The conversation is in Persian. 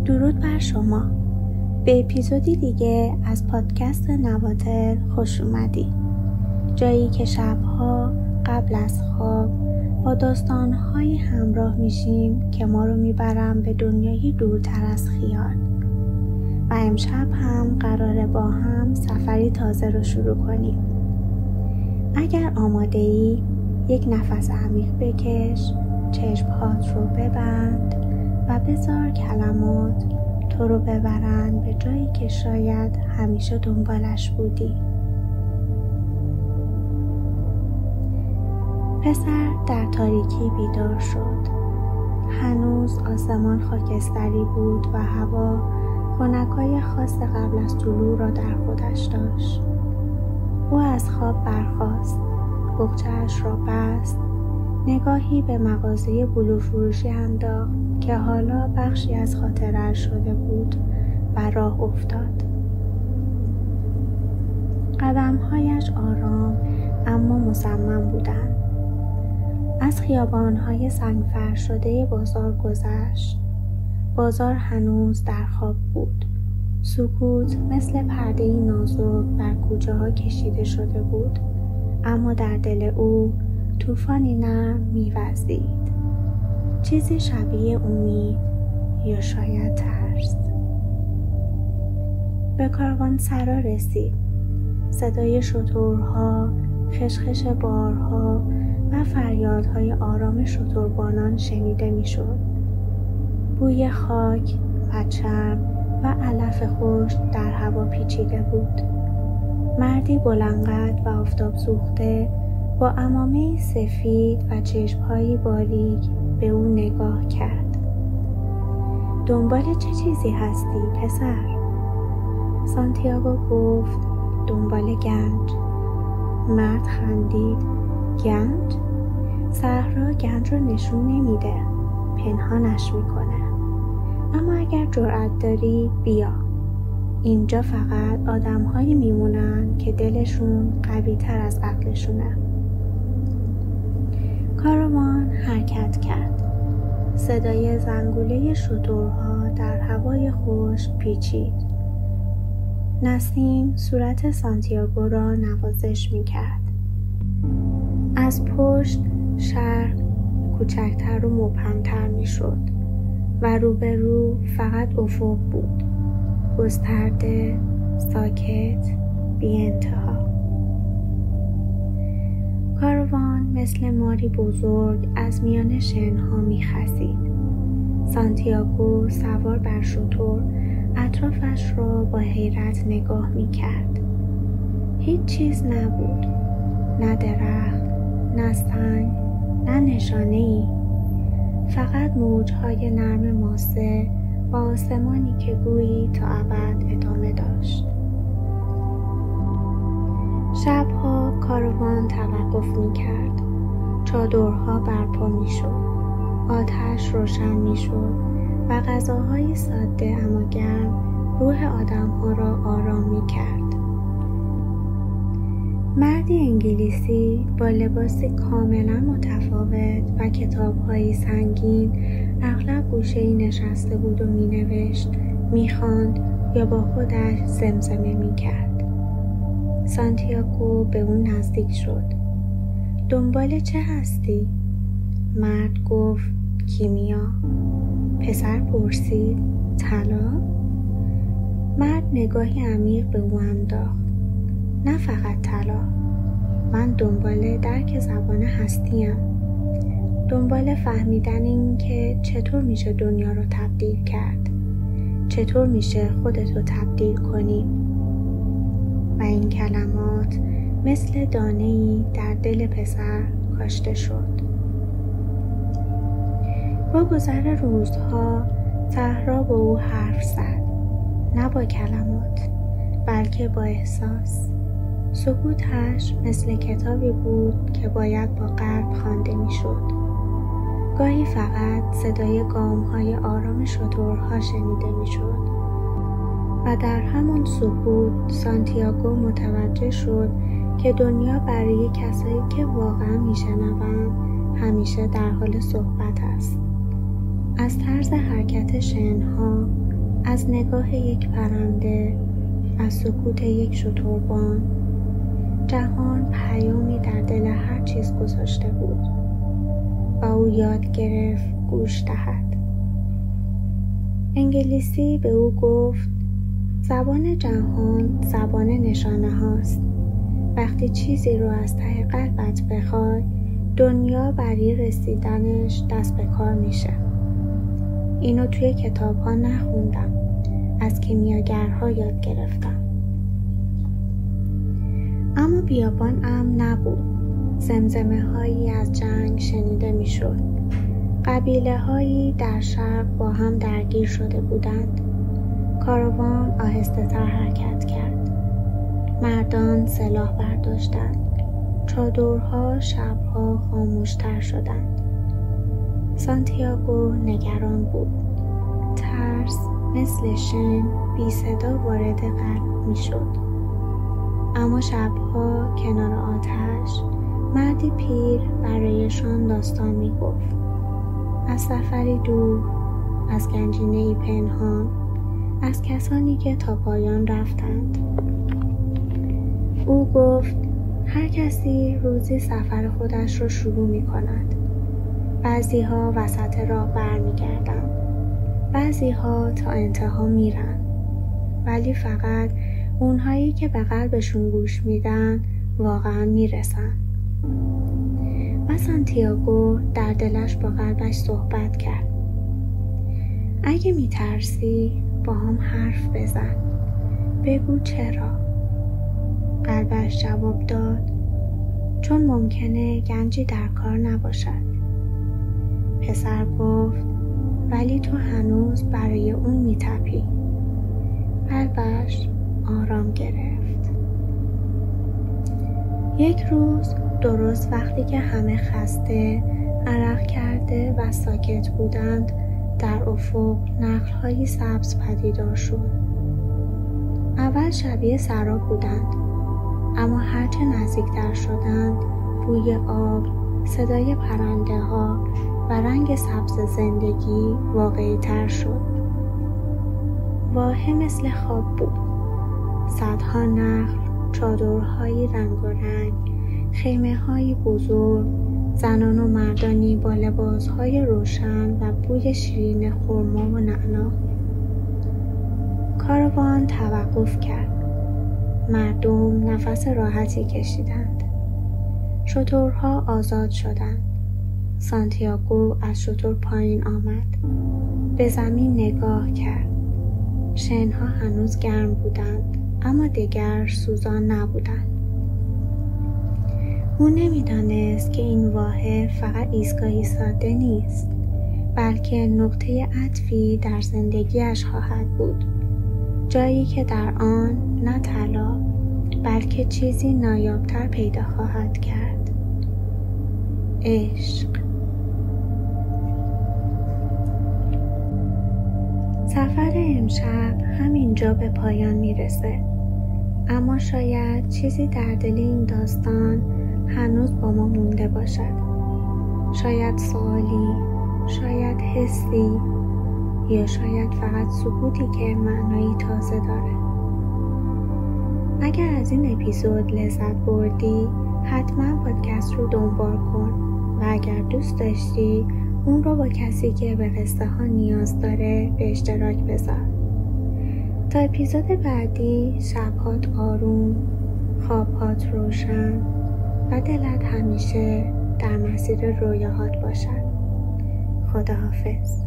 درود بر شما. به اپیزودی دیگه از پادکست نواتر خوش اومدی. جایی که شبها قبل از خواب با داستان‌های همراه میشیم که ما رو میبرن به دنیای دورتر از خیال. و امشب هم قراره با هم سفری تازه رو شروع کنیم. اگر آماده ای یک نفس عمیق بکش، چشم‌هات رو ببند و بذار کلمات تو رو ببرن به جایی که شاید همیشه دنبالش بودی. پسر در تاریکی بیدار شد. هنوز آسمان خاکستری بود و هوا خنکای خاص قبل از طلوع را در خودش داشت. او از خواب برخاست، بقچه‌اش را بست، نگاهی به مغازه بلور فروشی انداخت که حالا بخشی از خاطره‌اش شده بود و راه افتاد. قدم‌هایش آرام اما مصمم بودند. از خیابان‌های سنگفرش شده بازار گذشت. بازار هنوز در خواب بود. سکوت مثل پرده‌ای نازک بر کوچه‌ها کشیده شده بود، اما در دل او طوفانی نرم می‌وزید. چیزی شبیه امید یا شاید ترس. به کاروانسرا رسید. صدای شترها، خشخش بارها و فریادهای آرام شتربانان شنیده می‌شد. بوی خاک و چرم و علف خشک در هوا پیچیده بود. مردی بلندقد و آفتاب سوخته با عمامه سفید و چشم‌های باریک به او نگاه کرد. دنبال چه چیزی هستی پسر؟ سانتیاگو گفت دنبال گنج. مرد خندید. گنج؟ صحرا گنج رو نشون نمیده، پنهانش میکنه. اما اگر جرأت داری بیا. اینجا فقط آدم‌هایی میمونن که دلشون قوی تر از عقلشونه. کاروان حرکت کرد. صدای زنگوله شترها در هوای خشک پیچید. نسیم صورت سانتیاگو را نوازش میکرد. از پشت شهر کوچکتر و مبهمتر میشد و روبرو فقط افق بود، گسترده، ساکت، بی انتها. کاروان مثل ماری بزرگ از میان شنها می‌خزید. سانتیاگو سوار بر شتر اطرافش را با حیرت نگاه می‌کرد. هیچ چیز نبود، نه درخت، نه سنگ، نه نشانه‌ای. فقط موج‌های نرم ماسه با آسمانی که گویی تا ابد ادامه داشت. شبها کاروان توقف می‌کرد. چادرها برپا می‌شد. آتش روشن می‌شد و غذاهای ساده اما گرم روح آدم‌ها را آرام می‌کرد. مردی انگلیسی با لباسی کاملا متفاوت و کتاب‌های سنگین اغلب گوشه‌ای نشسته بود و می‌نوشت، می‌خواند یا با خودش زمزمه می‌کرد. سانتیاگو به اون نزدیک شد. دنبال چه هستی؟ مرد گفت کیمیا. پسر پرسید طلا؟ مرد نگاهی عمیق به او انداخت. نه فقط طلا. من دنبال درک زبان هستیم. دنبال فهمیدن این که چطور میشه دنیا رو تبدیل کرد. چطور میشه خودتو تبدیل کنی. و این کلمات مثل دانه‌ای در دل پسر کاشته شد. با گذر روزها صحرا با او حرف زد. نه با کلمات، بلکه با احساس. سکوتش مثل کتابی بود که باید با قلب خوانده میشد. گاهی فقط صدای گام‌های آرام شترها شنیده میشد. و در همان سکوت سانتیاگو متوجه شد که دنیا برای کسایی که واقعا میشنوند همیشه در حال صحبت است. از طرز حرکت شنها، از نگاه یک پرنده، از سکوت یک شتربان، جهان پیامی در دل هر چیز گذاشته بود و او یاد گرفت گوش دهد. انگلیسی به او گفت زبان جهان زبان نشانه هاست. وقتی چیزی رو از ته قلبت بخوای، دنیا برای رسیدنش دست به کار میشه. اینو توی کتاب ها نخوندم، از کیمیاگرها یاد گرفتم. اما بیابان امن نبود. زمزمه هایی از جنگ شنیده می شد. قبیله هایی در شرق با هم درگیر شده بودند. کاروان آهسته تر حرکت کرد. مردان سلاح برداشتند. چادرها شبها خاموشتر شدند. سانتیاگو نگران بود. ترس مثل شن بی صدا وارد قلب می شد. اما شبها کنار آتش مردی پیر برایشان داستان می گفت. از سفری دور، از گنجینه‌ای پنهان، از کسانی که تا پایان رفتند. او گفت هر کسی روزی سفر خودش را شروع می کند. بعضی ها وسط راه برمی گردند. بعضی ها تا انتها میرن. ولی فقط اونهایی که به قلبشون گوش میدن واقعا میرسن. و سانتیاگو در دلش با قلبش صحبت کرد. اگه میترسی با هم حرف بزن. بگو چرا؟ قلبش جواب داد چون ممکنه گنجی در کار نباشد. پسر گفت ولی تو هنوز برای اون میتپی. قلبش آرام گرفت. یک روز درست وقتی که همه خسته، عرق کرده و ساکت بودند، در افق نخل‌های سبز پدیدار شد. اول شبیه سراب بودند، اما هرچه نزدیکتر شدند، بوی آب، صدای پرنده ها و رنگ سبز زندگی واقعی تر شد. واحه مثل خواب بود. صدها نخل، چادرهای رنگ و رنگ، خیمه‌های بزرگ، زنان و مردانی با لباسهای روشن و بوی شیرین خرما و نعنا. کاروان توقف کرد. مردم نفس راحتی کشیدند. شترها آزاد شدند. سانتیاگو از شتر پایین آمد. به زمین نگاه کرد. شنها هنوز گرم بودند، اما دیگر سوزان نبودند. او نمیدانست که این واحه فقط ایستگاهی ساده نیست، بلکه نقطه عطفی در زندگیش خواهد بود. جایی که در آن نه طلا، بلکه چیزی نایابتر پیدا خواهد کرد. عشق. سفر امشب همینجا به پایان میرسه. اما شاید چیزی در دل این داستان هنوز با ما مونده باشد. شاید سوالی، شاید حسی، یا شاید فقط سکوتی که معنایی تازه داره. اگر از این اپیزود لذت بردی، حتما پادکست رو دنبال کن و اگر دوست داشتی اون رو با کسی که به قصه ها نیاز داره به اشتراک بذار. تا اپیزود بعدی، شبهات آروم، خوابهات روشن و دلت همیشه در مسیر رویاهات باشد. خداحافظ.